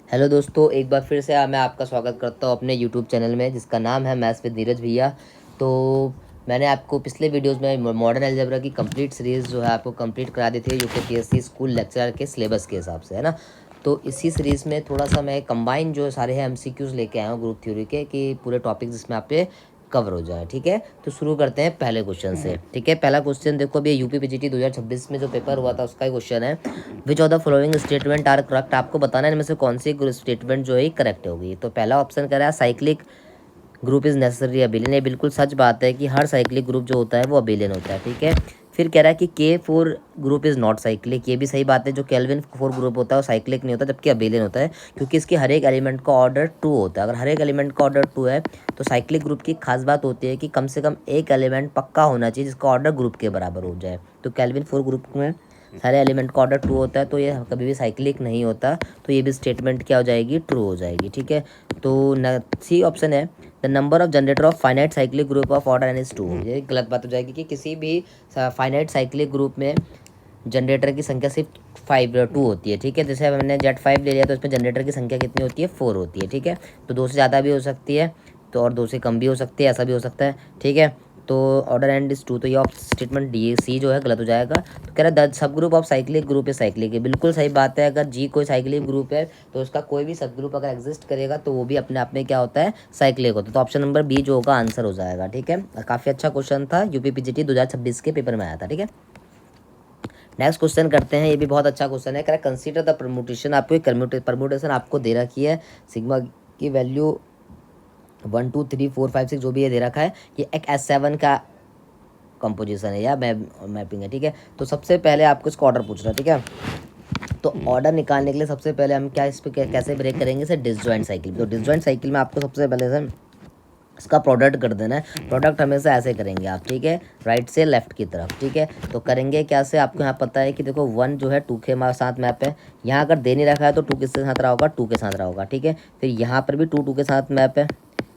Hello दोस्तों, एक बार फिर से मैं आपका स्वागत करता हूँ अपने यूट्यूब चैनल में जिसका नाम है मैथ्स विद नीरज भैया। तो मैंने आपको पिछले वीडियोस में मॉडर्न अलजेब्रा की कंप्लीट सीरीज़ जो है आपको कंप्लीट करा दी थी यूकेपीएससी स्कूल लेक्चरर के सिलेबस के हिसाब से, है ना। तो इसी सीरीज़ में थोड़ा सा मैं कंबाइन जो सारे हैं एमसीक्यूज़ लेके आया हूँ ग्रुप थ्योरी के, कि पूरे टॉपिक जिसमें आप पे कवर हो जाए। ठीक है, तो शुरू करते हैं पहले क्वेश्चन से। ठीक है, पहला क्वेश्चन देखो, अभी यूपी पीजीटी 2026 में जो पेपर हुआ था उसका ही क्वेश्चन है। Which of the following statement are correct. आपको बताना है इनमें से कौन सी स्टेटमेंट जो है करेक्ट होगी। तो पहला ऑप्शन कह रहा है cyclic group is necessary abelian. ये बिल्कुल सच बात है कि हर साइक्लिक ग्रुप जो होता है वो अबिलियन होता है। ठीक है, फिर कह रहा है कि K4 group is not cyclic. ये भी सही बात है, जो केल्विन 4 ग्रुप होता है वो साइक्लिक नहीं होता जबकि अबिलियन होता है, क्योंकि इसके हर एक एलिमेंट का ऑर्डर 2 होता है। अगर हर एक एलिमेंट का ऑर्डर 2 है तो साइक्लिक ग्रुप की खास बात होती है कि कम से कम एक एलिमेंट पक्का होना चाहिए जिसका ऑर्डर ग्रुप के बराबर हो जाए। तो केल्विन 4 ग्रुप में सारे एलिमेंट का ऑर्डर 2 होता है, तो ये कभी भी साइक्लिक नहीं होता। तो ये भी स्टेटमेंट क्या हो जाएगी, ट्रू हो जाएगी। ठीक है, तो सी ऑप्शन है the number of generator of finite cyclic group of order N is 2। ये गलत बात हो जाएगी कि किसी भी फाइनाइट साइक्लिक ग्रुप में जनरेटर की संख्या सिर्फ 2 होती है। ठीक है, जैसे हमने Z5 ले लिया तो इसमें जनरेटर की संख्या कितनी होती है, 4 होती है। ठीक है, तो 2 से ज़्यादा भी हो सकती है तो, और 2 से कम भी हो सकती है, ऐसा भी हो सकता है। ठीक है, तो ऑर्डर एंड इज 2, तो ये स्टेटमेंट डी सी जो है गलत हो जाएगा। तो कह रहा है the sub group of cyclic group है साइक्लिक है। बिल्कुल सही बात है, अगर जी कोई साइक्लिक ग्रुप है तो उसका कोई भी सब ग्रुप अगर एग्जिस्ट करेगा तो वो भी अपने आप में क्या होता है, साइक्लिक होता है। तो ऑप्शन नंबर बी जो होगा आंसर हो जाएगा। ठीक है, काफ़ी अच्छा क्वेश्चन था, यूपी पीजीटी 2026 के पेपर में आया था। ठीक है, नेक्स्ट क्वेश्चन करते हैं। ये भी बहुत अच्छा क्वेश्चन है। कह रहा है कंसीडर द परमुटेशन। आपको एक परमुटेशन आपको दे रखी है, सिग्मा की वैल्यू 1 2 3 4 5 6 जो भी ये दे रखा है, ये एक S7 का कंपोजिशन है या मैपिंग है। ठीक है, तो सबसे पहले आपको इसका ऑर्डर पूछ रहा है। ठीक है, तो ऑर्डर निकालने के लिए सबसे पहले हम क्या इस पर कैसे ब्रेक करेंगे, इसे डिसजॉइंट साइकिल। तो डिसजॉइंट साइकिल में आपको सबसे पहले से इसका प्रोडक्ट कर देना है। प्रोडक्ट हमेशा ऐसे करेंगे आप। ठीक है, राइट से लेफ्ट की तरफ। ठीक है, तो करेंगे क्या से, आपको यहाँ पता है कि देखो 1 जो है 2 के साथ मैप है। यहाँ अगर दे नहीं रखा है तो 2 किसके साथ रहा होगा, 2 के साथ रहा होगा। ठीक है, फिर यहाँ पर भी 2 के साथ मैप है।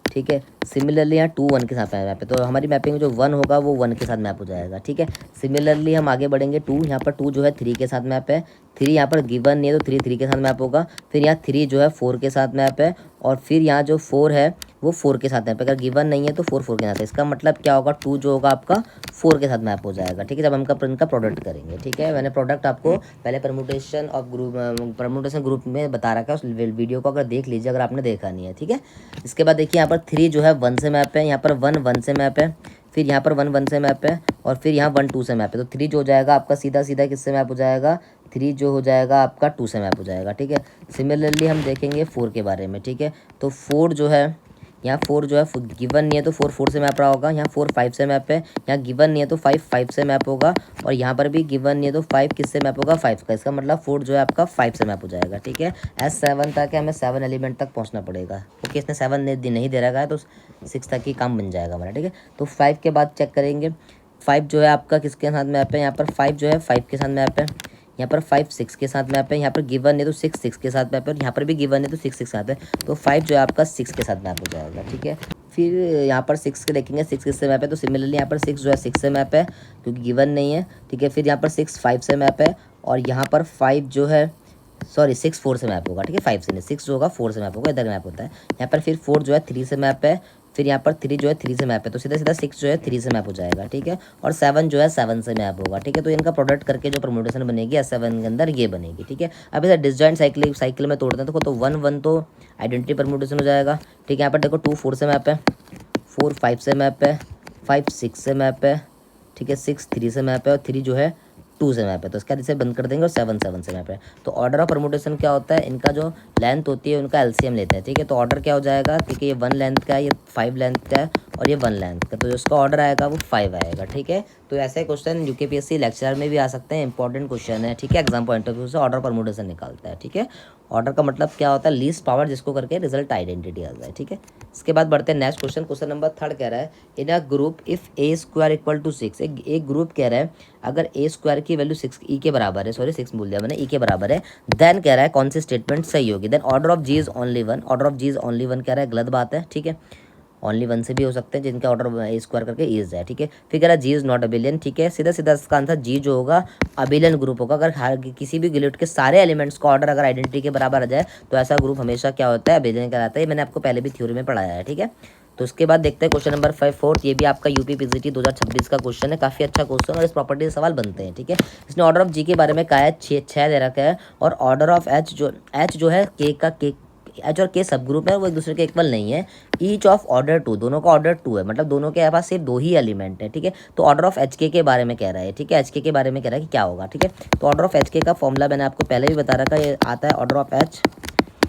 ठीक है, सिमिलरली यहाँ 2 1 के साथ मैप है, तो हमारी मैपिंग जो 1 होगा वो 1 के साथ मैप हो जाएगा। ठीक है, सिमिलरली हम आगे बढ़ेंगे 2, यहाँ पर 2 जो है 3 के साथ मैप है। 3 यहाँ पर गिवन नहीं है तो 3 के साथ मैप होगा। फिर यहाँ 3 जो है 4 के साथ मैप है, और फिर यहाँ जो 4 है वो 4 के साथ मैप है। अगर गिवन नहीं है तो 4 के साथ है। इसका मतलब क्या होगा, 2 जो होगा आपका 4 के साथ मैप हो जाएगा। ठीक है, जब हम इनका प्रोडक्ट करेंगे। ठीक है, मैंने प्रोडक्ट आपको पहले permutation of group permutation group में बता रखा है, उस वीडियो को अगर देख लीजिए अगर आपने देखा नहीं है। ठीक है, इसके बाद देखिए यहाँ पर 3 जो है 1 से मैप है, यहाँ पर 1 1 से मैप है, फिर यहाँ पर 1 1 से मैप है, और फिर यहाँ 1 2 से मैप है। तो 3 जो हो जाएगा आपका सीधा सीधा किससे मैप हो जाएगा, 3 जो हो जाएगा आपका 2 से मैप हो जाएगा। ठीक है, सिमिलरली हम देखेंगे 4 के बारे में। ठीक है, तो 4 जो है, यहाँ 4 जो है गिवन नहीं है तो 4 से मैप रहा होगा। यहाँ 4 5 से मैप है, यहाँ गिवन नहीं है तो 5 से मैप होगा, और यहाँ पर भी गिवन नहीं है तो 5 किससे मैप होगा, 5 का। इसका मतलब 4 जो है आपका 5 से मैप हो जाएगा। ठीक है, S7 तक हमें 7 एलिमेंट तक पहुँचना पड़ेगा, ओके। इसने 7 नहीं दे रखा है तो 6 तक ही काम बन जाएगा हमारा। ठीक है, तो 5 के बाद चेक करेंगे, 5 जो है आपका किसके साथ मैप है, यहाँ पर 5 जो है 5 के साथ मैप है, यहाँ पर 5 6 के साथ मैप है, यहाँ पर गिवन है तो 6 के साथ मैप है, और यहाँ पर भी गिवन है तो 6 के साथ है। तो 5 जो है आपका 6 के साथ मैप हो जाएगा। ठीक है, फिर यहाँ पर 6 के देखेंगे, 6 किससे मैप है, तो सिमिलरली यहाँ पर 6 जो है 6 से मैप है क्योंकि गिवन नहीं है। ठीक है, फिर यहाँ पर 6 5 से मैप है, और यहाँ पर 5 जो है, सॉरी 6 4 से मैप होगा। ठीक है, 5 से नहीं, 6 जो होगा 4 से मैप होगा, इधर मैप होता है। यहाँ पर फिर 4 जो है 3 से मैप है, फिर यहाँ पर 3 जो है 3 से मैप है, तो सीधा सीधा 6 जो है 3 से मैप हो जाएगा। ठीक है, और 7 जो है 7 से मैप होगा। ठीक है, तो इनका प्रोडक्ट करके जो परमुटेशन बनेगी S7 के अंदर ये बनेगी। ठीक है, अब इसे डिसजॉइंट साइकिल में तोड़ते हैं तो 1 1 तो आइडेंटिटी परमुटेशन हो जाएगा। ठीक है, यहाँ पर देखो 2 4 से मैप है, 4 5 से मैप है, 5 6 से मैप है। ठीक है, 6 3 से मैप है, और 3 जो है 2 से मैप है, तो इसका इसे बंद कर देंगे, और 7 7 से मैप है। तो ऑर्डर ऑफ परमुटेशन क्या होता है, इनका जो लेंथ होती है उनका LCM लेते हैं। ठीक है, तो ऑर्डर क्या हो जाएगा, क्योंकि ये 1 लेंथ का है, ये 5 लेंथ का है, और ये 1 लेंथ का, तो जो इसका ऑर्डर आएगा वो 5 आएगा। ठीक है, तो ऐसे क्वेश्चन यूकेपीएससी लेक्चर में भी आ सकते हैं, इंपॉर्टेंट क्वेश्चन है। ठीक है, एग्जाम पॉइंट ऑफ व्यू से ऑर्डर परमुटेशन निकालता है। ठीक है, ऑर्डर का मतलब क्या होता है, लीस्ट पावर जिसको करके रिजल्ट आइडेंटिटी आता है। ठीक है, इसके बाद बढ़ते हैं नेक्स्ट क्वेश्चन। क्वेश्चन नंबर 3 कह रहा है in a group if A² equal to 6। एक ग्रुप कह रहा है अगर A² की वैल्यू 6 ई के बराबर है, सॉरी 6 बोल दिया मैंने, ई के बराबर है, देन कह रहा है कौन सी स्टेटमेंट सही होगी। Then order of G is only 1, order of G is only 1 कह रहा है, गलत बात है। ठीक है, ओनली 1 से भी हो सकते हैं जिनका ऑर्डर ए स्क्वायर करके इज है, ठीक है। फिर कह रहा है जी इज़ नॉट अबिलियन, ठीक है। सीधा सीधा इसका आंसर जी जो होगा अबिलियन ग्रुप होगा। अगर हर किसी भी ग्लिट के सारे एलिमेंट्स का ऑर्डर अगर आइडेंटिटी के बराबर आ जाए तो ऐसा ग्रुप हमेशा क्या होता है, अबिलियन कहलाता है। ये मैंने आपको पहले भी थ्योरी में पढ़ाया है, ठीक है। तो उसके बाद देखते हैं क्वेश्चन नंबर 5 फोर्थ। ये भी आपका यूपी पीजीटी 2026 का क्वेश्चन है, काफ़ी अच्छा क्वेश्चन और इस प्रॉपर्टी से सवाल बनते हैं, ठीक है। इसने ऑर्डर ऑफ जी के बारे में कहा है, छः दे रखा है। और ऑर्डर ऑफ एच जो है के एच और के सब ग्रुप है, वो एक दूसरे के इक्वल नहीं है। ईच ऑफ ऑर्डर 2, दोनों का ऑर्डर 2 है, मतलब दोनों के पास सिर्फ 2 ही एलिमेंट है, ठीक है। तो ऑर्डर ऑफ एच के बारे में कह रहा है, ठीक है। एच के बारे में कह रहा है कि क्या होगा, ठीक है। तो ऑर्डर ऑफ एच के का फॉर्मूला मैंने आपको पहले भी बता रखा है, ये आता है order of H,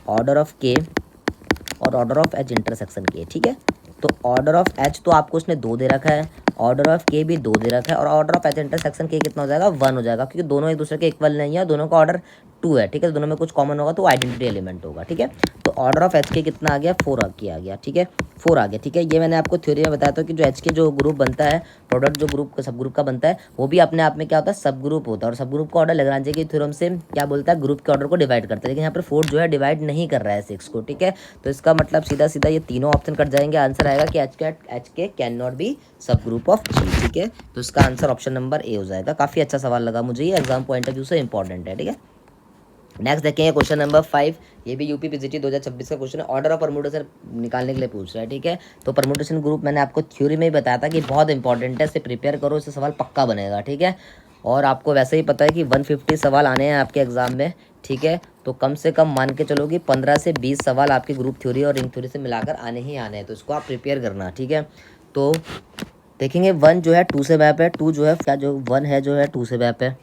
order of के और ऑर्डर ऑफ एच इंटरसेक्शन के, ठीक है। तो ऑर्डर ऑफ एच तो आपको उसने 2 दे रखा है, ऑर्डर ऑफ के भी 2 दे रखा है, और ऑर्डर ऑफ एच इंटरसेक्शन के कितना हो जाएगा, 1 हो जाएगा, क्योंकि दोनों एक दूसरे के इक्वल नहीं है, दोनों का ऑर्डर 2 है, ठीक है। दोनों में कुछ कॉमन होगा तो आइडेंटिटी एलिमेंट होगा, ठीक है। तो ऑर्डर ऑफ एच के कितना आ गया, 4 आ गया, ठीक है। 4 आ गया, ठीक है। ये मैंने आपको थ्योरी में बताया था कि जो एच के जो ग्रुप बनता है, प्रोडक्ट जो ग्रुप सब ग्रुप का बनता है, वो भी अपने आप में क्या होता है, सब ग्रुप होता है। और सब ग्रुप का ऑर्डर लेग्रांजे की थ्योरम से क्या बोलता है, ग्रुप के ऑर्डर को डिवाइड करता है। लेकिन यहाँ पर 4 जो है डिवाइड नहीं कर रहा है 6 को, ठीक है। तो इसका मतलब सीधा सीधा ये तीनों ऑप्शन कट जाएंगे। आंसर आएगा कि एच के कैन नॉट बी सब ग्रुप ऑफ जी, ठीक है। तो इसका आंसर ऑप्शन नंबर ए हो जाएगा। काफ़ी अच्छा सवाल लगा मुझे, ये एग्जाम पॉइंट ऑफ व्यू से इंपॉर्टेंट है, ठीक है। नेक्स्ट देखेंगे क्वेश्चन नंबर 5। ये भी यूपी पीजीटी 2026 का क्वेश्चन है, ऑर्डर ऑफ परम्यूटेशन निकालने के लिए पूछ रहा है, ठीक है। तो परम्यूटेशन ग्रुप मैंने आपको थ्योरी में ही बताया था कि बहुत इंपॉर्टेंट है, इसे प्रिपेयर करो, इससे सवाल पक्का बनेगा, ठीक है। और आपको वैसे ही पता है कि 150 सवाल आने हैं आपके एग्जाम में, ठीक है। तो कम से कम मान के चलो कि 15 से 20 सवाल आपकी ग्रुप थ्योरी और रिंग थ्योरी से मिलाकर आने ही आने हैं, तो इसको आप प्रिपेयर करना, ठीक है। तो देखेंगे 1 जो है 2 से मैप है, 2 जो है क्या जो 1 है जो है 2 से मैप है,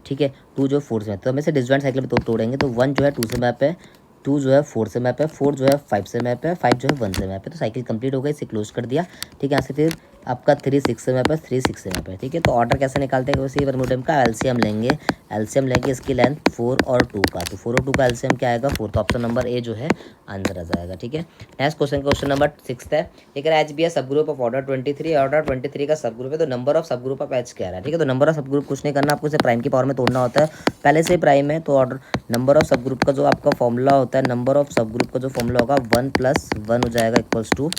ठीक है। 2 जो 4 से मैप, तो हम इसे डिसजॉइंट साइकिल में तोड़ेंगे। तो 1 जो है 2 से मैप है, 2 जो है 4 से मैप है, 4 जो है 5 से मैप है, 5 जो है 1 से मैप है। तो साइकिल कंप्लीट हो गई, इसे क्लोज कर दिया, ठीक है। यहाँ से फिर आपका 3 6 से मैप है, 3 6 से मैप है, ठीक है। तो ऑर्डर कैसे निकालते हैं, वैसे वर्मोडेम का एलसीएम लेंगे, एलसीएम लेंगे इसकी लेंथ 4 और 2 का। तो 4 और 2 का एलसीएम क्या आएगा, 4। तो ऑप्शन नंबर ए जो है आंसर आ जाएगा, ठीक है। नेक्स्ट क्वेश्चन नंबर 6 है। एक एच बी है सब ग्रुप ऑफ ऑर्डर 23, ऑर्डर 23 का सब ग्रुप है। तो number of subgroup of H कह रहा है, ठीक है। तो नंबर ऑफ सब ग्रुप कुछ नहीं करना, आपको इसे प्राइम की पावर में तोड़ना होता है, पहले से प्राइम है। तो ऑर्डर नंबर ऑफ सब ग्रुप का जो आपका फॉर्मूला होता है, नंबर ऑफ सब ग्रुप का जो फॉर्मूला होगा 1 + 1 हो जाएगा इक्वल्स टू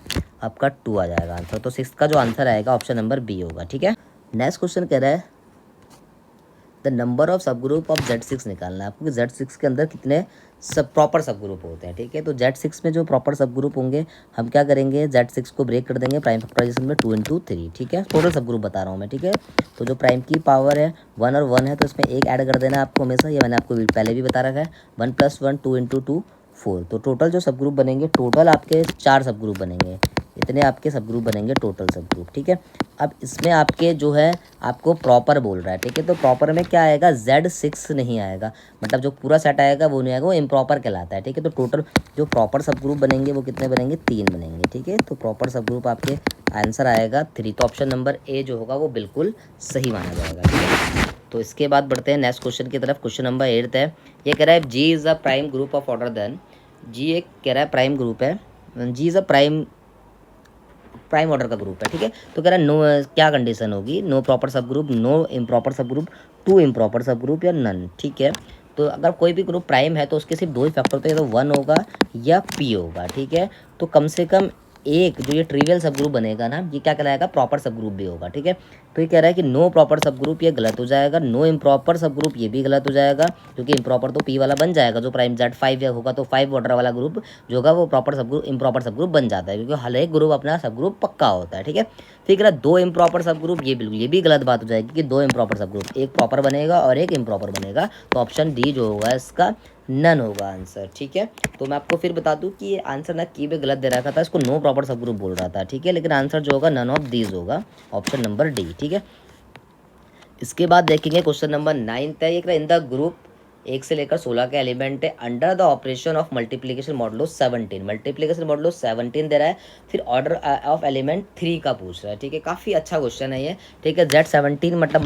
आपका 2 आ जाएगा आंसर। तो 6 का जो आंसर आएगा ऑप्शन नंबर बी होगा, ठीक है। नेक्स्ट क्वेश्चन कह रहा है the number of subgroup of Z6 निकालना है आपको कि Z6 के अंदर कितने सब प्रॉपर सब ग्रुप होते हैं, ठीक है। तो Z6 में जो प्रॉपर सब ग्रुप होंगे, हम क्या करेंगे, Z6 को ब्रेक कर देंगे प्राइम फैक्टराइजेशन में 2 × 3, ठीक है। टोटल सब ग्रुप बता रहा हूँ मैं, ठीक है। तो जो प्राइम की पावर है 1 और 1 है, तो इसमें एक ऐड कर देना है आपको हमेशा, ये मैंने आपको पहले भी बता रखा है। 1 + 1 2 × 2 4। तो टोटल जो सब ग्रुप बनेंगे, टोटल आपके 4 सब ग्रुप बनेंगे, इतने आपके सब ग्रुप बनेंगे टोटल सब ग्रुप, ठीक है। अब इसमें आपके जो है आपको प्रॉपर बोल रहा है, ठीक है। तो प्रॉपर में क्या आएगा, Z6 नहीं आएगा, मतलब जो पूरा सेट आएगा वो नहीं आएगा, वो इम्प्रॉपर कहलाता है, ठीक है। तो टोटल जो प्रॉपर सब ग्रुप बनेंगे वो कितने बनेंगे, 3 बनेंगे, ठीक है। तो प्रॉपर सब ग्रुप आपके आंसर आएगा 3। तो ऑप्शन नंबर ए जो होगा वो बिल्कुल सही माना जाएगा, ठीक है। तो इसके बाद बढ़ते हैं नेक्स्ट क्वेश्चन की तरफ। क्वेश्चन नंबर 8 है। ये कह रहा है G is a prime group of order then, G एक कह रहा है प्राइम ग्रुप है, G is a prime order का ग्रुप है, ठीक है। तो कह रहा है नो, क्या कंडीशन होगी, नो प्रॉपर सब ग्रुप, नो इम्प्रॉपर सब ग्रुप, 2 इम्प्रॉपर सब ग्रुप या नन, ठीक है। तो अगर कोई भी ग्रुप प्राइम है तो उसके सिर्फ 2 ही फैक्टर होते हैं, तो 1 होगा या पी होगा, ठीक है। तो कम से कम एक जो ये ट्रिवियल सब ग्रुप बनेगा ना, ये क्या कहलाएगा, प्रॉपर सब ग्रुप भी होगा, ठीक है। तो ये कह रहा है कि नो प्रॉपर सब ग्रुप, ये गलत हो जाएगा। नो इम्प्रॉपर सब ग्रुप, ये भी गलत हो जाएगा, क्योंकि इम्प्रॉपर तो पी वाला बन जाएगा, जो प्राइम Z5 होगा तो 5 ऑर्डर वाला ग्रुप जो होगा वो प्रॉपर सब ग्रुप इम्प्रॉपर सब ग्रुप बन जाता है, क्योंकि हर एक ग्रुप अपना सब ग्रुप पक्का होता है, ठीक है। फिर कह रहा 2 इम्प्रॉपर सब ग्रुप, ये बिल्कुल ये भी गलत बात हो जाएगी कि 2 इम्प्रॉपर सब ग्रुप, एक प्रॉपर बनेगा और एक इम्प्रॉपर बनेगा। तो ऑप्शन डी जो होगा इसका नन होगा आंसर, ठीक है। तो मैं आपको फिर बता दूं कि ये आंसर ना की भी गलत दे रखा था, इसको नो प्रॉपर सब ग्रुप बोल रहा था, ठीक है। लेकिन आंसर जो होगा नन ऑफ दीज होगा, ऑप्शन नंबर डी, ठीक है। इसके बाद देखेंगे क्वेश्चन नंबर 9 है। एक इन द ग्रुप 1 से लेकर 16 के एलिमेंट है, under the operation of multiplication modulo 17, multiplication modulo 17 दे रहा है, फिर ऑर्डर ऑफ एलिमेंट 3 का पूछ रहा है, ठीक है। काफ़ी अच्छा क्वेश्चन है ये, ठीक है। Z17 मतलब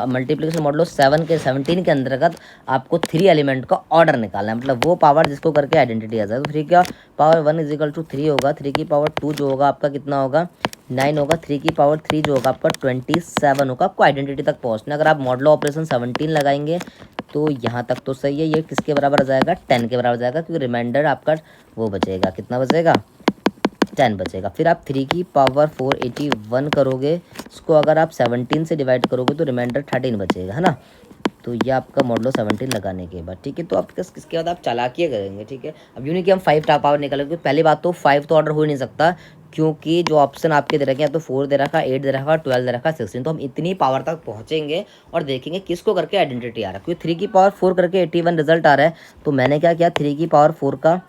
मल्टीप्लिकेशन मॉडुलो 17 के अंतर्गत आपको 3 एलिमेंट का ऑर्डर निकालना है, मतलब वो पावर जिसको करके आइडेंटिटी आ जाए। तो 3 का पावर 1 = 3 होगा, 3 की पावर 2 जो होगा आपका कितना होगा, 9 होगा, 3 की पावर 3 जो होगा आपका 27 होगा। आपको आइडेंटिटी तक पहुंचना, अगर आप मॉडुलो ऑपरेशन 17 लगाएंगे तो यहाँ तक तो सही है, ये किसके बराबर आ जाएगा, 10 के बराबर आ जाएगा, क्योंकि रिमाइंडर आपका वो बचेगा, कितना बचेगा, 10 बचेगा। फिर आप 3 की पावर 481 करोगे, इसको अगर आप 17 से डिवाइड करोगे तो रिमाइंडर 13 बचेगा, है ना। तो ये आपका मॉडलो 17 लगाने के बाद, ठीक है। तो आप इसके बाद आप चालाकियाँ करेंगे, ठीक है। अब यूँ नहीं कि हम 5 पावर निकालेंगे, पहली बात तो 5 तो ऑर्डर हो ही नहीं सकता, क्योंकि जो ऑप्शन आपके दे रखे हैं, या तो 4 दे रखा, 8 दे रखा, 12 दे रखा, 16। तो हम इतनी पावर तक पहुँचेंगे और देखेंगे किसको करके आइडेंटिटी आ रहा है, क्योंकि 3 की पावर 4 करके 81 रिजल्ट आ रहा है। तो मैंने क्या किया, 3 की पावर 4 का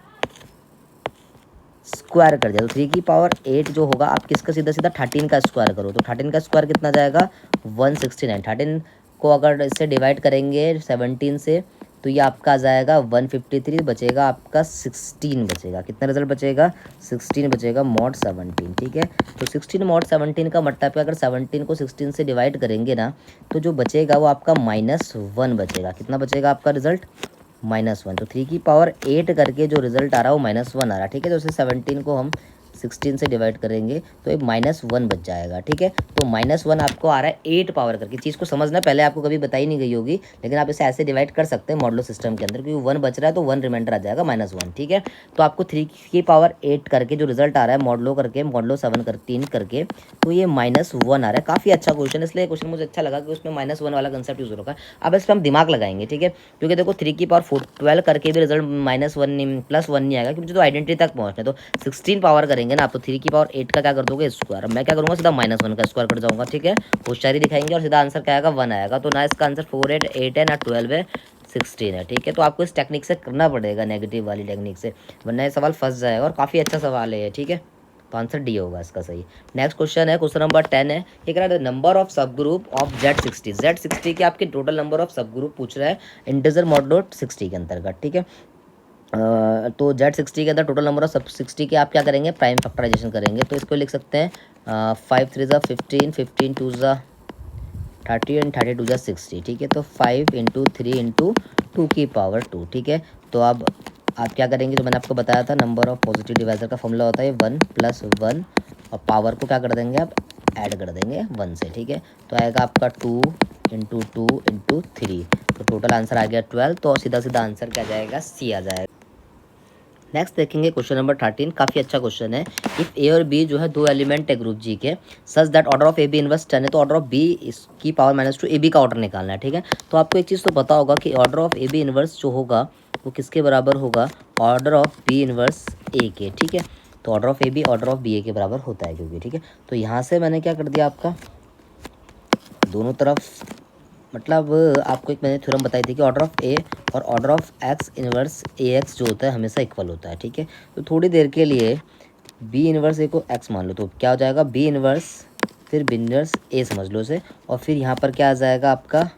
स्क्वायर कर दिया। तो 3 की पावर 8 जो होगा, आप किसका सीधा सीधा 13 का स्क्वायर करो, तो 13 का स्क्वायर कितना जाएगा, 169। 13 को अगर इससे डिवाइड करेंगे 17 से, तो ये आपका आ जाएगा 153, बचेगा आपका 16 बचेगा। कितना रिजल्ट बचेगा, 16 बचेगा मॉड 17, ठीक है। तो 16 मॉड 17 का मतलब पे अगर 17 को 16 से डिवाइड करेंगे ना, तो जो बचेगा वो आपका -1 बचेगा। कितना बचेगा आपका रिजल्ट, -1। तो 3 की पावर 8 करके जो रिजल्ट आ रहा है वो -1 आ रहा है, ठीक है। तो उसे 17 को हम 16 से डिवाइड करेंगे तो एक -1 बच जाएगा, ठीक है। तो -1 आपको आ रहा है 8 पावर करके। चीज़ को समझना, पहले आपको कभी बताई नहीं गई होगी, लेकिन आप इसे ऐसे डिवाइड कर सकते हैं मॉडलो सिस्टम के अंदर, क्योंकि 1 बच रहा है तो 1 रिमाइंडर आ जाएगा -1, ठीक है। तो आपको 3 की पावर 8 करके जो रिजल्ट आ रहा है मॉडलो करके, मॉडलो 7 कर 3 करके, तो ये -1 आ रहा है। काफ़ी अच्छा क्वेश्चन, इसलिए क्वेश्चन मुझे अच्छा लगा कि उसमें -1 वाला कंसेप्ट यूज़ हो रखा है। अब इस पर हम दिमाग लगाएंगे, ठीक है, क्योंकि देखो 3 की पावर 12 करके भी रिजल्ट -1 नहीं +1 नहीं आएगा, क्योंकि तो आइडेंटिटी तक पहुँचना है। तो 16 पावर करेंगे ना आप, तो 3 की पावर 8 का क्या कर दोगे, स्क्वायर। मैं क्या करूँगा, सीधा -1 का स्क्वायर कर जाऊँगा, ठीक है। होशियारी दिखाएंगे और सीधा आंसर क्या आएगा, 1 आएगा। तो ना इसका आंसर 4 है, 8 है, ना 12 है, 16 है, ठीक है। तो आपको इस टेक्निक से करना पड़ेगा, नेगेटिव वाली टेक्निक से, वरना ये सवाल फंस जाएगा। और काफ़ी अच्छा सवाल है ये, ठीक है। तो आंसर डी होगा इसका सही। नेक्स्ट क्वेश्चन है, क्वेश्चन नंबर 10 है। ये कह रहा है number of subgroup of Z60 के आपके टोटल नंबर ऑफ सब ग्रुप पूछ रहा है इंटीजर मॉडुलो 60 के अंतर्गत, ठीक है। तो Z60 के अंदर टोटल नंबर ऑफ सब 60 के आप क्या करेंगे, प्राइम फैक्टराइजेशन करेंगे। तो इसको लिख सकते हैं 5 3 ज़ा 15, 15 2 ज़ा 30 एंड 30 2 ज़ा 60, ठीक है। तो 5 × 3 × 2 की पावर 2, ठीक है। तो अब आप क्या करेंगे, जो मैंने आपको बताया था, नंबर ऑफ पॉजिटिव डिवाइजर का फॉर्मूला होता है 1 + 1, और पावर को क्या कर देंगे आप, ऐड कर देंगे 1 से, ठीक है। तो आएगा आपका 2 × 2 × 3, तो टोटल आंसर आ गया 12। तो सीधा सीधा आंसर क्या जाएगा, सी आ जाएगा। नेक्स्ट देखेंगे क्वेश्चन नंबर 13, काफ़ी अच्छा क्वेश्चन है। इफ़ ए और बी जो है दो एलिमेंट है ग्रुप जी के, such that order of A B inverse 10 है, तो ऑर्डर ऑफ बी इसकी पावर -2 ए बी का ऑर्डर निकालना है, ठीक है। तो आपको एक चीज़ तो पता होगा कि order of A B inverse जो होगा वो किसके बराबर होगा, order of B inverse A के, ठीक है। तो order of A B order of B A के बराबर होता है, क्योंकि, ठीक है। तो यहाँ से मैंने क्या कर दिया, आपका दोनों तरफ, मतलब आपको एक मैंने थ्योरम बताई थी कि ऑर्डर ऑफ ए और order of x inverse A x जो होता है हमेशा इक्वल होता है, ठीक है। तो थोड़ी देर के लिए बी इनवर्स ए को एक्स मान लो, तो क्या हो जाएगा, बी इनवर्स फिर बी इनवर्स ए समझ लो उसे, और फिर यहाँ पर क्या आ जाएगा आपका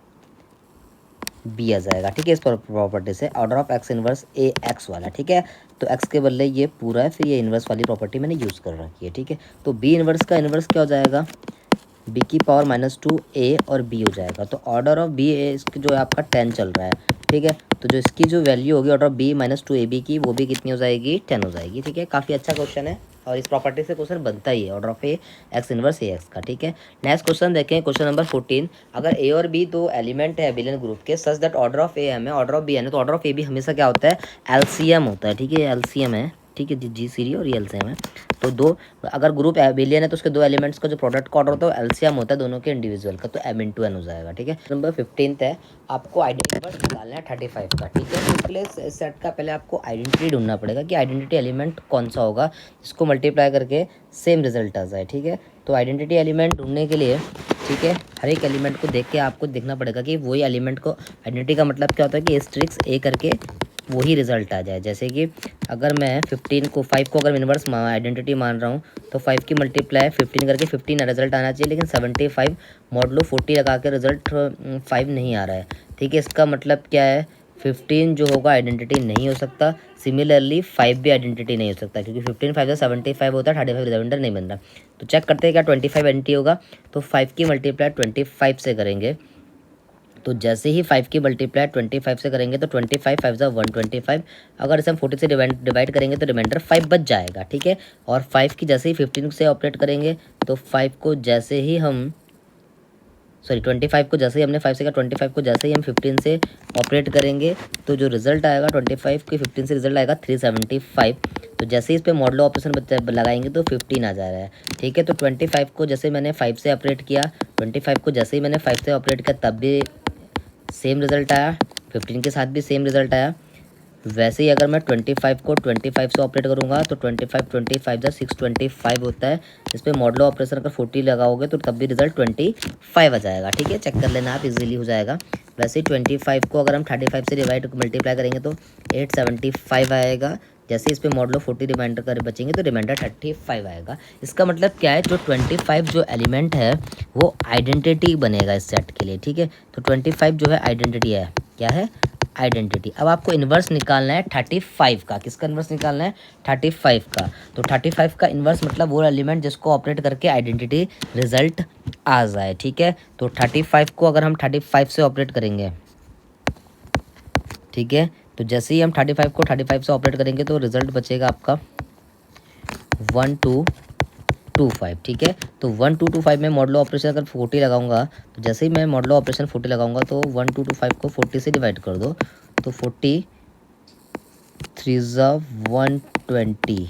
बी आ जाएगा, ठीक है। इस पर प्रॉपर्टी से order of x inverse A x वाला, ठीक है। तो एक्स के बदले ये पूरा है, फिर ये इनवर्स वाली प्रॉपर्टी मैंने यूज़ कर रखी है, ठीक है। तो बी इनवर्स का इनवर्स क्या हो जाएगा, बी की पावर -2 ए और बी हो जाएगा। तो ऑर्डर ऑफ बी ए इसकी जो है आपका 10 चल रहा है, ठीक है। तो जो इसकी जो वैल्यू होगी order of B -2 A B की, वो भी कितनी हो जाएगी, 10 हो जाएगी, ठीक है। काफ़ी अच्छा क्वेश्चन है और इस प्रॉपर्टी से क्वेश्चन बनता ही है, order of A x inverse A x का, ठीक है। नेक्स्ट क्वेश्चन देखें, क्वेश्चन नंबर 14। अगर ए और बी दो एलिमेंट है एबिलियन ग्रुप के, such that order of A M है, ऑर्डर ऑफ बी एन है, तो ऑर्डर ऑफ ए बी हमेशा क्या होता है, एलसीएम होता है, ठीक है। एलसीएम है, ठीक है, जी सीरी और ये एलसीएम है। तो दो, अगर ग्रुप एबिलियन है तो उसके दो एलिमेंट्स का जो प्रोडक्ट का ऑर्डर होता है एलसीएम होता है दोनों के इंडिविजुअल का, तो m × n हो जाएगा, ठीक है। नंबर 15 है, आपको आइडेंटिटी नंबर निकालना है 35 का, ठीक है। तो इसके लिए सेट का पहले आपको आइडेंटिटी ढूंढना पड़ेगा कि आइडेंटिटी एलिमेंट कौन सा होगा जिसको मल्टीप्लाई करके सेम रिजल्ट आ जाए, ठीक है। तो आइडेंटिटी एलिमेंट ढूंढने के लिए, ठीक है, हर एक एलिमेंट को देख के आपको देखना पड़ेगा कि वही एलिमेंट को, आइडेंटिटी का मतलब क्या होता है कि एस्ट्रिक्स ए करके वही रिजल्ट आ जाए। जैसे कि अगर मैं 5 को अगर इनवर्स आइडेंटिटी मान रहा हूँ, तो 5 की मल्टीप्लाई 15 करके 15 रिजल्ट आना चाहिए, लेकिन 75 मॉडलो 40 लगा के रिजल्ट 5 नहीं आ रहा है, ठीक है। इसका मतलब क्या है, 15 जो होगा आइडेंटिटी नहीं हो सकता, सिमिलरली 5 भी आइडेंटिटी नहीं हो सकता, क्योंकि 15 5 से 75 होता है, 35 रिजल्टर नहीं बन रहा। तो चेक करते हैं क्या 25 एंटी होगा। तो 5 की मल्टीप्लाई 25 से करेंगे, तो जैसे ही 5 की मल्टीप्लाई 25 से करेंगे तो 25 5 ज़ा 125, अगर इसे हम 40 से डिवाइड करेंगे तो रिमाइंडर 5 बच जाएगा, ठीक है। और 5 की जैसे ही 15 से ऑपरेट करेंगे, तो 5 को जैसे ही हम 25 को जैसे ही हमने 5 से कहा, 25 को जैसे ही हम 15 से ऑपरेट करेंगे, तो जो रिजल्ट आएगा 25 के 15 से रिजल्ट आएगा 375। तो जैसे ही इस पर मॉडल ऑपरेशन लगाएंगे तो 15 आ जा रहा है, ठीक है। तो 25 को जैसे मैंने 5 से ऑपरेट किया, 25 को जैसे ही मैंने 5 से ऑपरेट किया तब भी सेम रिज़ल्ट आया, 15 के साथ भी सेम रिज़ल्ट आया। वैसे ही अगर मैं 25 को 25 से ऑपरेट करूँगा तो 25 जा 625 होता है। इस पर मॉडल ऑपरेशन अगर 40 लगाओगे तो तब भी रिजल्ट 25 आ जाएगा, ठीक है। चेक कर लेना आप, इजीली हो जाएगा। वैसे ही 25 को अगर हम 35 से डिवाइड मल्टीप्लाई करेंगे तो 875 आएगा। जैसे इस पे मॉडलो 40 रिमाइंडर कर बचेंगे तो रिमाइंडर 35 आएगा। इसका मतलब क्या है, जो 25 जो एलिमेंट है वो आइडेंटिटी बनेगा इस सेट के लिए, ठीक है। तो 25 जो है आइडेंटिटी है, क्या है, आइडेंटिटी। अब आपको इन्वर्स निकालना है 35 का। किसका इन्वर्स निकालना है, 35 का। तो 35 का इन्वर्स मतलब वो एलिमेंट जिसको ऑपरेट करके आइडेंटिटी रिजल्ट आ जाए, ठीक है। तो 35 को अगर हम 35 से ऑपरेट करेंगे, ठीक है, तो जैसे ही हम 35 को 35 से ऑपरेट करेंगे तो रिजल्ट बचेगा आपका 1225, ठीक है। तो 1225 में मॉडलो ऑपरेशन अगर 40 लगाऊंगा, तो जैसे ही मैं मॉडलो ऑपरेशन 40 लगाऊंगा तो 1225 को 40 से डिवाइड कर दो तो 40 3 ज़ा 120,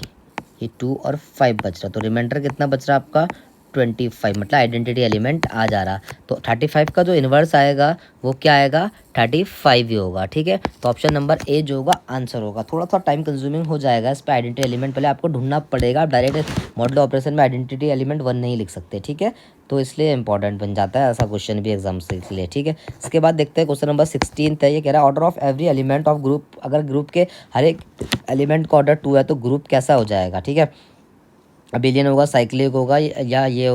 ये 2 और 5 बच रहा, तो रिमाइंडर कितना बच रहा आपका 25, मतलब आइडेंटिटी एलिमेंट आ जा रहा। तो 35 का जो इन्वर्स आएगा वो क्या आएगा, 35 ही होगा, ठीक है। तो ऑप्शन नंबर ए जो होगा आंसर होगा। थोड़ा सा टाइम कंज्यूमिंग हो जाएगा इस पर आइडेंटिटी एलिमेंट, पहले आपको ढूंढना पड़ेगा। डायरेक्ट मॉडल ऑपरेशन में आइडेंटिटी एलिमेंट 1 नहीं लिख सकते, ठीक है। तो इसलिए इंपॉर्टेंट बन जाता है ऐसा क्वेश्चन भी एग्जाम से, इसलिए, ठीक है। इसके बाद देखते हैं क्वेश्चन नंबर 16 है। ये कह रहा है order of every element of group, अगर ग्रुप के हर एक एलिमेंट का ऑर्डर 2 है तो ग्रुप कैसा हो जाएगा, ठीक है। अबिलियन होगा, साइक्लिक होगा, या ये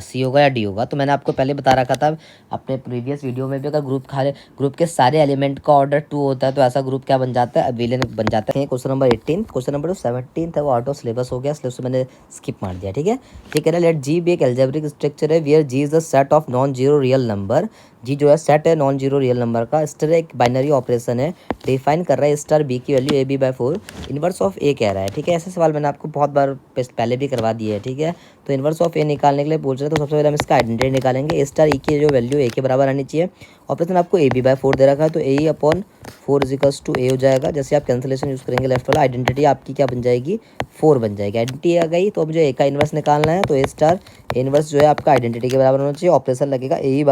सी होगा या डी होगा। तो मैंने आपको पहले बता रखा था अपने प्रीवियस वीडियो में भी, अगर ग्रुप के सारे एलिमेंट का ऑर्डर 2 होता है तो ऐसा ग्रुप क्या बन जाता है, अबिलियन बन जाता है। क्वेश्चन नंबर 18, क्वेश्चन नंबर 17 है वो आउट ऑफ सिलेबस हो गया, सिलेबस मैंने स्किप मार दिया, ठीक है। ये कह रहा है लेट जी भी एक एल्जेब्रिक स्ट्रक्चर है where G is the set of non zero real number. G जो है सेट है नॉन जीरो रियल नंबर का। स्टार एक बाइनरी ऑपरेशन है, डिफाइन कर रहा है स्टार बी की value AB/4, inverse of A कह रहा है, ठीक है। ऐसे सवाल मैंने आपको बहुत बार पहले भी करवा दिए है, ठीक है। तो इन्वर्स ऑफ ए निकालने के लिए पूछ रहे हैं, तो सबसे पहले हम इसका आइडेंटिटी निकालेंगे। स्टार ई की जो वैल्यू ए के बराबर आनी चाहिए। ऑपरेशन आपको AB/4 दे रखा है तो AE/4 = A हो जाएगा। जैसे आप कैंसिलेशन यूज़ करेंगे लेफ्ट वाला, आइडेंटिटी आपकी क्या बन जाएगी, 4 बन जाएगी। आइडेंटिटी आ गई तो अब मुझे ए का इन्वर्स निकालना है, तो ए स्टार इन्वर्स जो है आपका आइडेंटिटी के बराबर होना चाहिए। ऑपरेशन लगेगा ए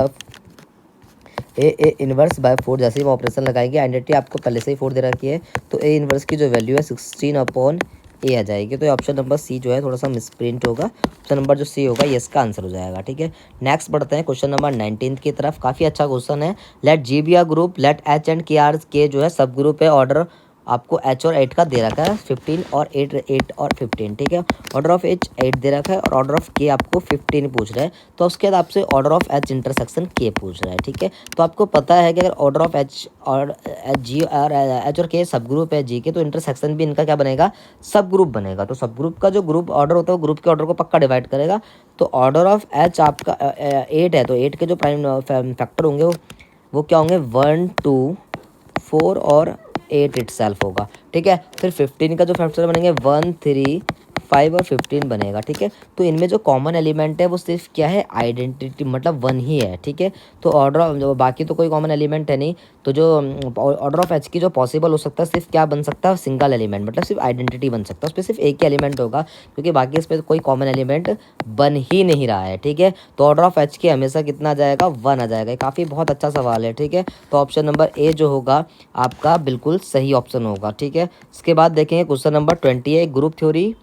इन्वर्स बाय 4। जैसे ही हम ऑपरेशन लगाएंगे, आइडेंटिटी आपको पहले से ही 4 दे रखी है, तो ए इन्वर्स की जो वैल्यू है 16/A आ जाएगी। तो ऑप्शन नंबर सी जो है थोड़ा सा मिसप्रिंट होगा। ऑप्शन नंबर जो सी होगा ये इसका आंसर हो जाएगा, ठीक है। नेक्स्ट बढ़ते हैं क्वेश्चन नंबर 19 की तरफ। काफ़ी अच्छा क्वेश्चन है। Let G be are group, let H and K are के जो है सब ग्रुप है। ऑर्डर आपको एच और 8 का दे रखा है, 15 और 8 और 15, ठीक है। ऑर्डर ऑफ एच 8 दे रखा है और ऑर्डर ऑफ के आपको 15 पूछ रहा है। तो उसके बाद आपसे ऑर्डर ऑफ एच इंटरसेक्शन के पूछ रहा है, ठीक है। तो आपको पता है कि अगर ऑर्डर ऑफ एच और जी और एच और के सब ग्रुप है जी के, तो इंटरसेक्शन भी इनका क्या बनेगा, सब ग्रुप बनेगा। तो सब ग्रुप का जो ग्रुप ऑर्डर होता है वो ग्रुप के ऑर्डर को पक्का डिवाइड करेगा। तो ऑर्डर ऑफ एच आपका 8 है, तो 8 के जो प्राइम फैक्टर होंगे वो क्या होंगे, 1 2 4 और 8 इटसेल्फ होगा, ठीक है। फिर 15 का जो फैक्टर बनेंगे 1 3 5 और 15 बनेगा, ठीक है। तो इनमें जो कॉमन एलिमेंट है वो सिर्फ क्या है, आइडेंटिटी, मतलब 1 ही है, ठीक है। तो ऑर्डर बाकी तो कोई कॉमन एलिमेंट है नहीं। तो जो ऑर्डर ऑफ एच की जो पॉसिबल हो सकता है सिर्फ क्या बन सकता है, सिंगल एलिमेंट, मतलब सिर्फ आइडेंटिटी बन सकता है, उस पर सिर्फ एक ही एलिमेंट होगा, क्योंकि बाकी इस पर कोई कॉमन एलिमेंट बन ही नहीं रहा है, ठीक है। तो ऑर्डर ऑफ एच के हमेशा कितना आ जाएगा, 1 आ जाएगा। काफ़ी बहुत अच्छा सवाल है, ठीक है। तो ऑप्शन नंबर ए जो होगा आपका बिल्कुल सही ऑप्शन होगा, ठीक है। इसके बाद देखेंगे क्वेश्चन नंबर 20 है, group theory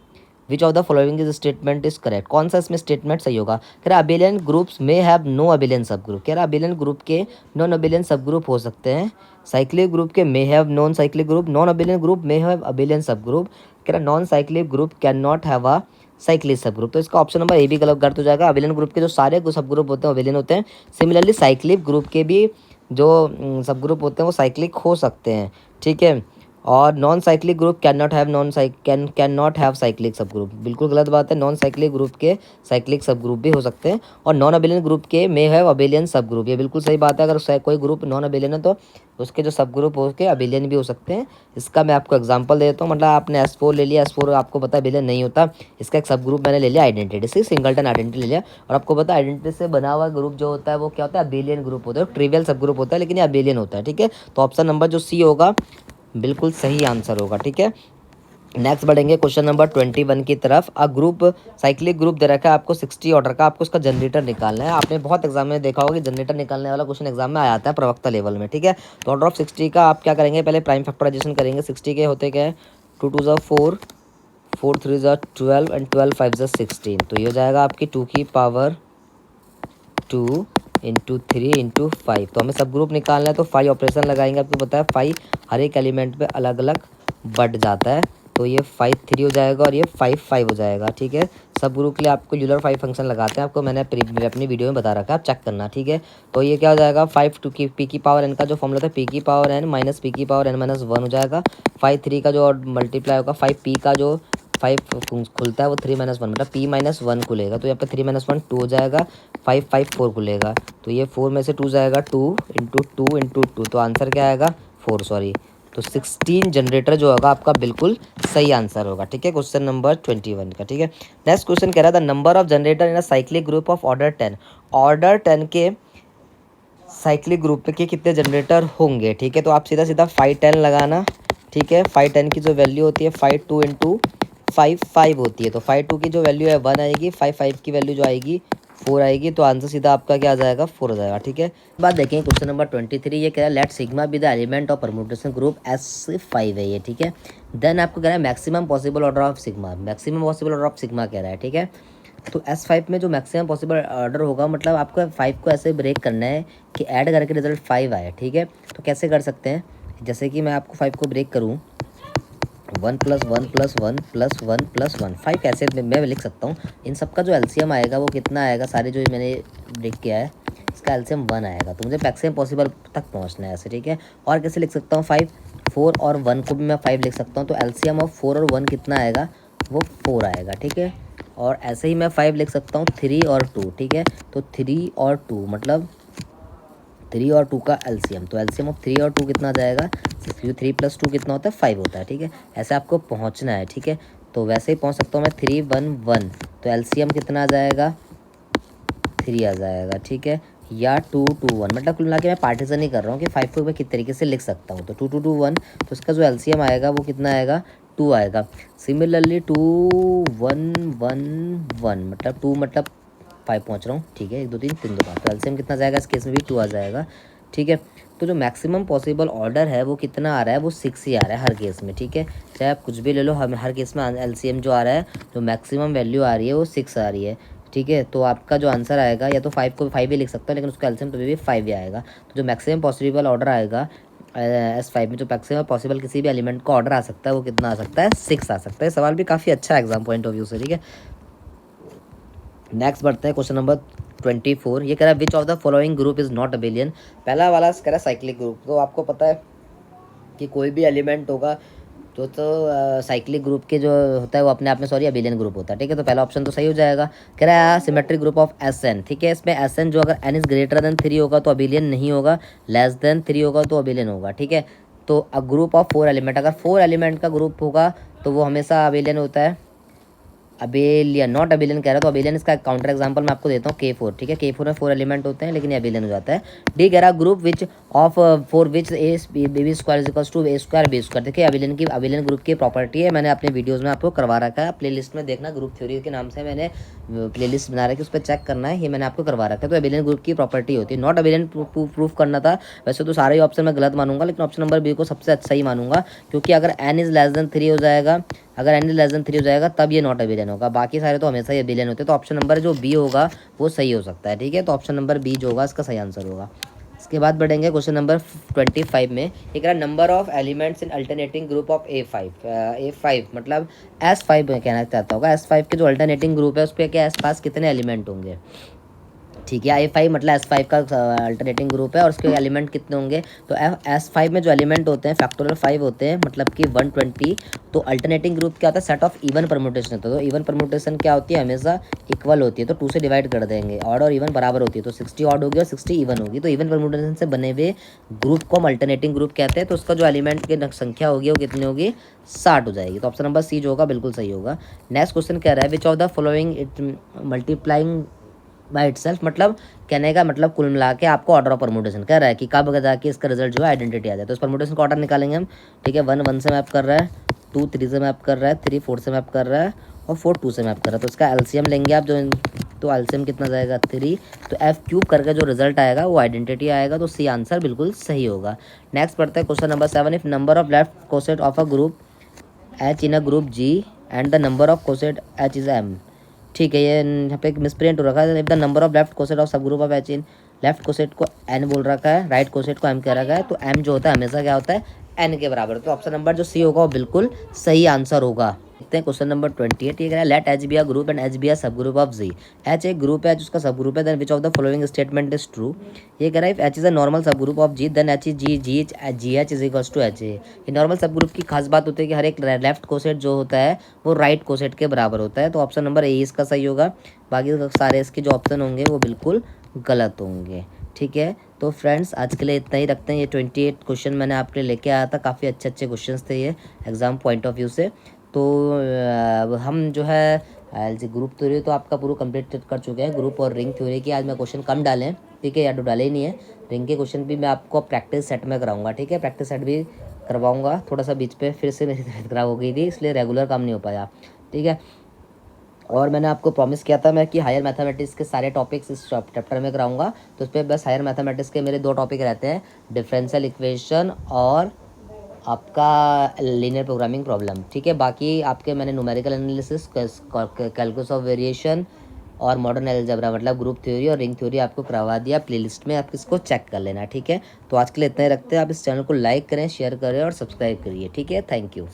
which of the following is statement is correct. कौन सा इसमें स्टेटमेंट सही होगा। कह रहा अबिलियन ग्रुप्स में हैव नो अबिलियन सब ग्रुप। कह रहा अबिलियन ग्रुप के नॉन अबिलियन सब ग्रुप हो सकते हैं। साइक्लिक ग्रुप के में have non cyclic group. Non abelian group में हैव अबिलियन सब ग्रुप। कह रहा non cyclic group can not have a cyclic सब ग्रुप। तो इसका ऑप्शन नंबर ए भी गलत हो जाएगा। अबिलियन ग्रुप के जो सारे सब ग्रुप होते हैं अबिलियन होते हैं। सिमिलरली साइक्लिक ग्रुप के भी जो सब ग्रुप होते हैं वो साइक्लिक हो सकते हैं, ठीक है। और non cyclic group can not have cyclic सब ग्रुप, बिल्कुल गलत बात है। नॉन साइक्लिक ग्रुप के साइक्लिक सब ग्रुप भी हो सकते हैं। और नॉन अबिलियन ग्रुप के में हैव अबिलियन सब ग्रुप, ये बिल्कुल सही बात है। अगर कोई ग्रुप नॉन अबिलियन है तो उसके जो सब ग्रुप हो के अबिलियन भी हो सकते हैं। इसका मैं आपको एग्जांपल दे देता हूँ। मतलब आपने S4 ले लिया, S4 आपको पता है अबिलियन नहीं होता। इसका एक सब ग्रुप मैंने ले लिया आइडेंटिटी से, सिंगलटन आइडेंटिटी ले लिया। और आपको पता है आइडेंटिटी से बना हुआ ग्रुप जो होता है वो क्या होता है, अबिलियन ग्रुप होता है। ट्रिवियल सब ग्रुप होता है लेकिन ये अबिलियन होता है, ठीक है। तो ऑप्शन नंबर जो सी होगा बिल्कुल सही आंसर होगा, ठीक है। नेक्स्ट बढ़ेंगे क्वेश्चन नंबर 21 की तरफ। अ ग्रुप साइक्लिक ग्रुप दे रखा है आपको 60 ऑर्डर का, आपको उसका जनरेटर निकालना है। आपने बहुत एग्जाम में देखा होगा कि जनरेटर निकालने वाला क्वेश्चन एग्जाम में आ जाता है प्रवक्ता लेवल में, ठीक है। तो ऑर्डर ऑफ 60 का आप क्या करेंगे, पहले प्राइम फैक्टराइजेशन करेंगे। 60 के होते क्या है, 2 2 ज़ा 4, 4 3 ज़ा 12 एंड 12 5 ज़ा 16। तो ये हो जाएगा आपकी 2 की पावर 2 इंटू 3 इंटू 5। तो हमें सब ग्रुप निकालना है, तो 5 ऑपरेशन लगाएंगे। आपको पता है 5 हर एक एलिमेंट पे अलग अलग बढ़ जाता है। तो ये 5 3 हो जाएगा और ये 5 5 हो जाएगा, ठीक है। सब ग्रुप के लिए आपको यूलर 5 फंक्शन लगाते हैं, आपको मैंने अपनी वीडियो में बता रखा है, आप चेक करना, ठीक है। तो ये क्या हो जाएगा, 5 टू की पी की पावर एन का जो फॉर्मूला था, पी की पावर एन माइनस पी की पावर एन माइनस 1 हो जाएगा। 5 3 का जो मल्टीप्लाई होगा, 5 पी का जो 5 खुलता है वो 3 माइनस 1 मतलब पी माइनस 1 खुलेगा। तो यहाँ पे 3 माइनस 1 2 हो जाएगा, 5 5 4 खुलेगा। तो ये 4 में से 2 जाएगा, 2 इंटू 2 इंटू 2, तो आंसर क्या आएगा 4, सॉरी। तो 16 जनरेटर जो होगा आपका बिल्कुल सही आंसर होगा, ठीक है, क्वेश्चन नंबर 21 का, ठीक है। नेक्स्ट क्वेश्चन कह रहा था number of generator in a cyclic group of order 10। Order 10 के साइक्लिक ग्रुप के कितने जनरेटर होंगे, ठीक है। तो आप सीधा सीधा 5 10 लगाना, ठीक है। 5 10 की जो वैल्यू होती है 5 2 इंटू 5 5 होती है। तो 5 2 की जो वैल्यू है 1 आएगी, 5 5 की वैल्यू जो आएगी 4 आएगी। तो आंसर सीधा आपका क्या आ जाएगा 4 हो जाएगा, ठीक है। बात देखें क्वेश्चन नंबर 23, ये कह रहा है let sigma be the element of permutation group S5 है ये, ठीक है। देन आपको कह रहा है maximum possible order of sigma, maximum possible order of sigma कह रहा है, ठीक है। तो S5 में जो मैक्सिमम पॉसिबल ऑर्डर होगा, मतलब आपको 5 को ऐसे ब्रेक करना है कि ऐड करके रिजल्ट 5 आए, ठीक है। तो कैसे कर सकते हैं, जैसे कि मैं आपको 5 को ब्रेक करूँ, 1 + 1 + 1 + 1 + 1, 5 कैसे मैं लिख सकता हूँ। इन सब का जो एलसीएम आएगा वो कितना आएगा, सारे जो मैंने ब्रेक किया है इसका एलसीएम 1 आएगा। तो मुझे मैक्सिमम पॉसिबल तक पहुँचना है ऐसे, ठीक है। और कैसे लिख सकता हूँ, 5 4 और 1 को भी मैं 5 लिख सकता हूँ। तो एलसीएम ऑफ 4 और 1 कितना आएगा, वो 4 आएगा, ठीक है। और ऐसे ही मैं 5 लिख सकता हूँ 3 और 2, ठीक है। तो 3 और 2 मतलब 3 और 2 का एलसीएम, तो एलसीएम ऑफ 3 और 2 कितना आ जाएगा, 3 + 2 कितना होता है 5 होता है, ठीक है। ऐसे आपको पहुंचना है, ठीक है। तो वैसे ही पहुंच सकता हूँ मैं 3 1 1, तो एलसीएम कितना आ जाएगा 3 आ जाएगा, ठीक है। या 2 2 1, मतलब कुल मिला के मैं पार्टीशन ही कर रहा हूँ कि 5 को मैं किस तरीके से लिख सकता हूँ। तो 2 2 2 1, तो इसका जो एलसीएम आएगा वो कितना आएगा 2 आएगा। सिमिलरली 2 1 1 1 मतलब 2 मतलब 5 पहुँच रहा हूँ, ठीक है। 1 2 3 3 2 5, तो एलसीएम कितना जाएगा, इस केस में भी 2 आ जाएगा, ठीक है। तो जो मैक्सिमम पॉसिबल ऑर्डर है वो कितना आ रहा है, वो 6 ही आ रहा है हर केस में, ठीक है। चाहे आप कुछ भी ले लो, हम हर केस में एलसीएम जो आ रहा है, जो मैक्सिमम वैल्यू आ रही है वो 6 आ रही है, ठीक है। तो आपका जो आंसर आएगा, या तो 5 को 5 भी लिख सकता हूँ, लेकिन उसका एलसीएम तो भी 5 ही आएगा। तो जो मैक्सिमम पॉसिबल ऑर्डर आएगा S5 में, जो मैक्सिमम पॉसिबल किसी भी एलिमेंट का ऑर्डर आ सकता है वो कितना आ सकता है, 6 आ सकता है। सवाल भी काफ़ी अच्छा है एग्जाम पॉइंट ऑफ व्यू से, ठीक है। नेक्स्ट बढ़ते हैं क्वेश्चन नंबर 24, ये कह रहा है which of the following group is not abelian. पहला वाला कह रहा है साइक्लिक ग्रुप। तो आपको पता है कि कोई भी एलिमेंट होगा तो साइक्लिक ग्रुप के जो होता है वो अपने आप में सॉरी अबेलियन ग्रुप होता है, ठीक है। तो पहला ऑप्शन तो सही हो जाएगा। कह रहा है सिमेट्रिक ग्रुप ऑफ SN, ठीक है। इसमें SN जो अगर n इज़ ग्रेटर देन 3 होगा तो अबेलियन नहीं होगा, लेस देन 3 होगा तो अबेलियन होगा, ठीक है। तो अ ग्रुप ऑफ 4 एलिमेंट, अगर 4 एलिमेंट का ग्रुप होगा तो वो हमेशा अबेलियन होता है। अबेलियन नॉट अबेलियन कह रहा है, तो अबेलियन इसका काउंटर एग्जांपल मैं आपको देता हूँ K4, ठीक है। K4 में 4 एलिमेंट होते हैं लेकिन ये अबेलियन हो जाता है। डी कह रहा group which of for which A B square equals to A² B²। देखिए अबेलियन ग्रुप की प्रॉपर्टी है, मैंने अपने वीडियोज़ में आपको करवा रखा है, प्लेलिस्ट में देखना, ग्रुप थ्योरी के नाम से मैंने प्लेलिस्ट बना रखी है, उस पर चेक करना है, ये मैंने आपको करवा रखा है। तो अबेलियन ग्रुप की प्रॉपर्टी होती है। नॉट अबेलियन प्रूफ करना था, वैसे तो सारे ऑप्शन मैं गलत मानूंगा, लेकिन ऑप्शन नंबर बी को सबसे अच्छा ही मानूंगा, क्योंकि अगर n इज़ लेस देन 3 हो जाएगा, अगर n इज लेस देन 3 हो जाएगा तब ये नॉट अबेलियन होगा, बाकी सारे तो हमेशा ही अबेलियन होते हैं। तो ऑप्शन नंबर जो बी होगा वो सही हो सकता है, ठीक है। तो ऑप्शन नंबर बी जो होगा इसका सही आंसर होगा। इसके बाद बढ़ेंगे क्वेश्चन नंबर 25 में, एक number of elements in alternating group of A5 मतलब S5 में कहना चाहता होगा। S5 के जो अल्टरनेटिंग ग्रुप है उस पर क्या आसपास कितने एलिमेंट होंगे, ठीक है। A5 मतलब S5 का अल्टरनेटिंग ग्रुप है और उसके एलिमेंट कितने होंगे। तो S5 में जो एलिमेंट होते हैं फैक्टोरियल 5 होते हैं, मतलब कि 120। तो अल्टरनेटिंग ग्रुप क्या होता है, सेट ऑफ इवन परमुटेशन होता है। तो इवन परमुटेशन क्या होती है, हमेशा इक्वल होती है, तो 2 से डिवाइड कर देंगे, ऑड और इवन बराबर होती है। तो 60 ऑड होगी और 60 इवन होगी। तो इवन परमुटेशन से बने हुए ग्रुप को हम अल्टरनेटिंग ग्रुप कहते हैं। तो उसका जो एलिमेंट की संख्या होगी वो कितनी होगी, 60 हो जाएगी। तो ऑप्शन नंबर सी जो होगा बिल्कुल सही होगा। नेक्स्ट क्वेश्चन कह रहा है which of the following it multiplying by itself, मतलब कहने का मतलब कुल मिला के आपको ऑर्डर ऑफ परमुटेशन कह रहा है कि कब जाके इसका रिजल्ट जो है आइडेंटिटी आ जाए। तो इस परमुटेशन का ऑर्डर निकालेंगे हम, ठीक है। 1 1 से मैप कर रहा है, 2 3 से मैप कर रहा है, 3 4 से मैप कर रहा है और 4 2 से मैप कर रहा है। तो इसका एलसीएम लेंगे आप, जो तो एलसीएम कितना जाएगा 3। तो एफ क्यूब करके जो रिजल्ट आएगा वो आइडेंटिटी आएगा। तो सी आंसर बिल्कुल सही होगा। नेक्स्ट पढ़ते हैं question number 7। If number of left coset of a group H in a group G and the number of coset H is M. ठीक है, ये यहाँ पे एक मिसप्रिंट हो रखा है। If the number of left coset of subgroup of H in, left coset को एन बोल रखा है, राइट कोसेट को एम कह रखा है। तो एम जो होता है हमेशा क्या होता है, एन के बराबर। तो ऑप्शन नंबर जो सी होगा वो बिल्कुल सही आंसर होगा। देखते हैं क्वेश्चन नंबर 28। ये कह रहा है let H be a group and H be a subgroup of G. H एक ग्रुप है जिसका सब ग्रुप है, then which of the following statement is true. ये कह रहा है if H is a normal subgroup of G then H is G G G H is equals to H A. ये normal सब group की खास बात होती है कि हर एक लेफ्ट कोसेट जो होता है वो राइट कोसेट के बराबर होता है। तो ऑप्शन नंबर ए इसका सही होगा। बाकी सारे इसके जो ऑप्शन होंगे वो बिल्कुल गलत होंगे। ठीक है, तो फ्रेंड्स आज के लिए इतना ही रखते हैं। ये 28 क्वेश्चन मैंने आपके लिए लेके आया था। काफ़ी अच्छे अच्छे क्वेश्चंस थे ये एग्ज़ाम पॉइंट ऑफ व्यू से। तो हम जो है एल ग्रुप थ्योरी तो आपका पूरा कंप्लीट कर चुके हैं। ग्रुप और रिंग थ्योरी की आज मैं क्वेश्चन कम डाले हैं, ठीक है, या तो डाले ही नहीं है। रिंग के क्वेश्चन भी मैं आपको प्रैक्टिस सेट में कराऊंगा, ठीक है, प्रैक्टिस सेट भी करवाऊंगा। थोड़ा सा बीच पे फिर से मेरी तबीयत खराब हो गई थी, इसलिए रेगुलर काम नहीं हो पाया, ठीक है। और मैंने आपको प्रॉमिस किया था मैं कि हायर मैथमेटिक्स के सारे टॉपिक्स इस चैप्टर में कराऊंगा। तो उस पर बस हायर मैथमेटिक्स के मेरे 2 टॉपिक रहते हैं, डिफरेंशियल इक्वेशन और आपका लीनियर प्रोग्रामिंग प्रॉब्लम, ठीक है। बाकी आपके मैंने numerical analysis, calculus of variation और मॉडर्न अलजेब्रा मतलब ग्रुप थ्योरी और रिंग थ्योरी आपको करवा दिया प्लेलिस्ट में, आप इसको चेक कर लेना, ठीक है। तो आज के लिए इतना ही रखते हैं। आप इस चैनल को लाइक करें, शेयर करें और सब्सक्राइब करिए, ठीक है। Thank you.